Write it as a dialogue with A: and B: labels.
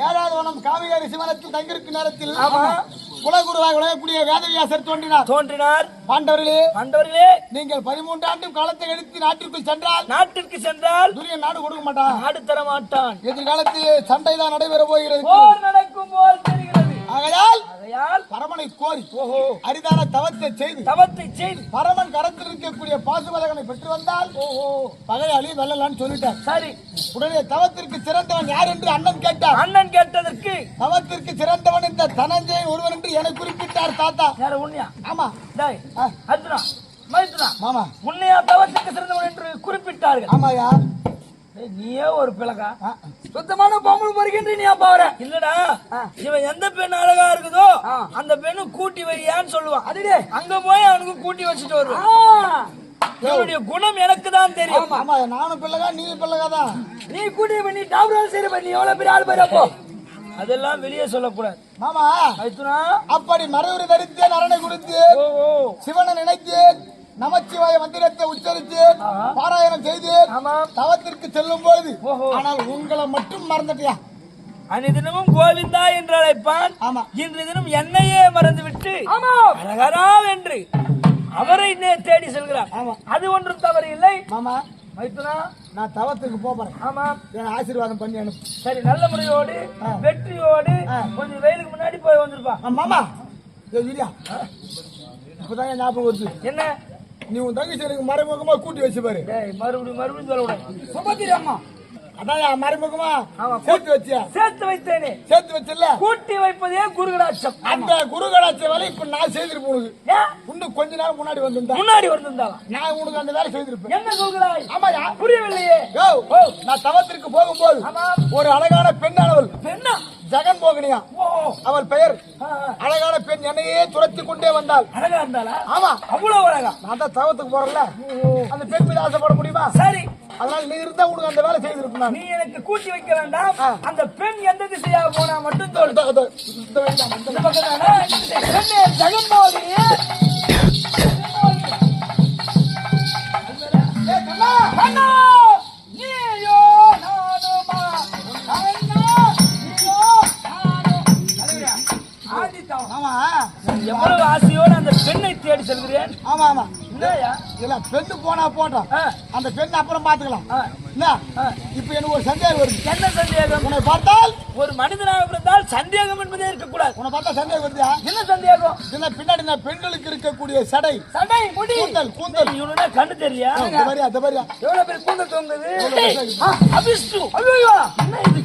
A: ஏழாவது வனம் காவிரி சிவனத்தில் தங்கியிருக்கும் நேரத்தில் குலகுருவாக விளங்கக்கூடிய வேதவியாசர் தோன்றினார். பாண்டவர்களே நீங்கள் 13 ஆண்டு காலத்தை கழித்து நாட்டிற்கு சென்றால் துரியன் நாடு கொடுக்க மாட்டான்,
B: நாடு தர மாட்டான்.
A: எதிர்காலத்தில் சண்டை தான் நடைபெற போகிறது.
B: போர் நடக்கும் போல் தெரிகிறது.
A: ஆகையால் பரமனை கோரி அரிதான தவத்தை செய்து பரமன் கரத்தில் இருக்கக்கூடிய பாசுபதகனை பெற்று வந்தால் பகையாளி வெல்லலான்னு சொல்லிட்டார்.
B: சரி,
A: உடனே தவத்திற்கு சிறந்தவன் யார் என்று அண்ணன் கேட்டார்.
B: அண்ணன் கேட்டதற்கு
A: தவத்திற்கு சிறந்தவன் இந்த தனஞ்சயன் ஒருவன் என்று என குறிப்பிட்டார் தாத்தா.
B: உண்மையா?
A: ஆமா
B: அர்ஜுனா மைத்துனா
A: மாமா
B: உன்னையா தவத்திற்கு சிறந்தவன் என்று குறிப்பிட்டார்கள்.
A: ஆமாயா,
B: நீயே ஒரு பிளகா சுத்தமான பொம்பளை பறிக்கின்ற நீ பாரு. இல்லடா, இவன் எந்த பெண் அழகா இருக்குதோ அந்த பெண்ணு கூட்டி வையான்னு சொல்லுவான். அதுடே அங்க போய் அவனுக்கு கூட்டி வச்சுட்டு வருவான். இவனுடைய குணம் எனக்கு தான் தெரியும்.
A: ஆமா, நானும் பிள்ளைகா நீ பிள்ளைகாதான்.
B: நீ கூட்டி பண்ணி டாப்ரால் சரி பண்ணி எவ்வளவு பெரிய ஆள் பாரு. அப்போ அதெல்லாம் வெளியே சொல்லக்கூடாது
A: மாமா. அப்படி மறைவுரை தரித்து நரனை குறித்து சிவனை நினைத்து நமச்சிவாய மந்திரத்தை உச்சரித்து பாராயணம் செய்து தவத்திற்கு செல்லும் பொழுது ஆனால் உங்களை மட்டும் மறந்துட்டியா?
B: அன்னிதினமும் கோவிந்தா என்று அழைப்பான். இன்று தினம் என்னையே மறந்து விட்டு அழகராவென்று அவரை தேடி செல்கிறார். அது ஒன்றும் தவறு இல்லை
A: மாமா.
B: மைத்துனா,
A: நான் தவத்துக்கு போறேன்.
B: ஆமா,
A: என் ஆசீர்வாதம் பண்ணி அனுப்பு.
B: சரி, நல்ல முறையோடு வெற்றியோடு கொஞ்சம் வெயிலுக்கு முன்னாடி போய் வந்திருப்பான்.
A: மாமா இப்பதான் ஞாபகம் வருது.
B: என்ன?
A: நீ உன் தங்கச்சி எனக்கு மறைமுகமா கூட்டி வச்சு பாரு.
B: மறுபடியும் சொல்லக்கூடாது. அம்மா
A: அதான் மறைமுகமா சேர்த்து
B: வைத்தேனே.
A: சேர்த்து வச்சல
B: கூட்டி வைப்பதே குருகடாட்சம்.
A: அந்த குருகடாட்ச வேலை இப்ப நான் செய்திருப்பேன். உனக்கு இன்னும் கொஞ்ச நேரம் முன்னாடி வந்திருந்தா நான் உனக்கு அந்த வேலை செய்திருப்பேன்.
B: என்ன சொல்கிறாய்?
A: ஆமாயா,
B: புரியவில்லையே.
A: நான் தவத்திற்கு போகும்போது ஒரு அழகான பெண்ணானவள் ஜெகன் மோகினியா அவள் பெயர். அழகான பெண் என்னையே துரத்தி கொண்டே வந்தாள்.
B: அழகா இருந்தாளா?
A: ஆமா,
B: அவ்வளவு அழகா.
A: நான் தான் தவத்துக்கு போறேன்ல, அந்த பெண் மீது ஆசைப்பட முடியுமா?
B: சரி,
A: அதனால நீ இருந்தா உனக்கு அந்த வேலை செய்திருப்பேன்.
B: நீ எனக்கு கூட்டி வைக்க வேண்டாம். அந்த பெண் எந்த திசையாக போனா மட்டும் தோல். ஜெகன் மோகினியே எவ்வளவு ஆசையோடு அந்த பெண்ணை தேடி செல்கிறேன்.
A: ஆமா ஆமா, இல்ல பெண்ணு போனா போட்டோம், அந்த பெண் அப்புறம் பாத்துக்கலாம். இப்ப எனக்கு ஒரு சந்தேகம் வருது.
B: என்ன சந்தேகம்?
A: உன்னை பார்த்தால்
B: ஒரு மனிதனாக பிறந்தால் சந்தேகம் என்பதே இருக்கக்கூடாது.
A: உன்னை பார்த்தா சந்தேகம் வருதா?
B: என்ன சந்தேகம்?
A: பின்னாடி பெண்களுக்கு இருக்கக்கூடிய சடை
B: முடி
A: கூந்தல்
B: இவனோட கண்டு தெரியா?
A: எவ்வளவு
B: பெரிய கூந்தல் தொங்குது. என்ன இது?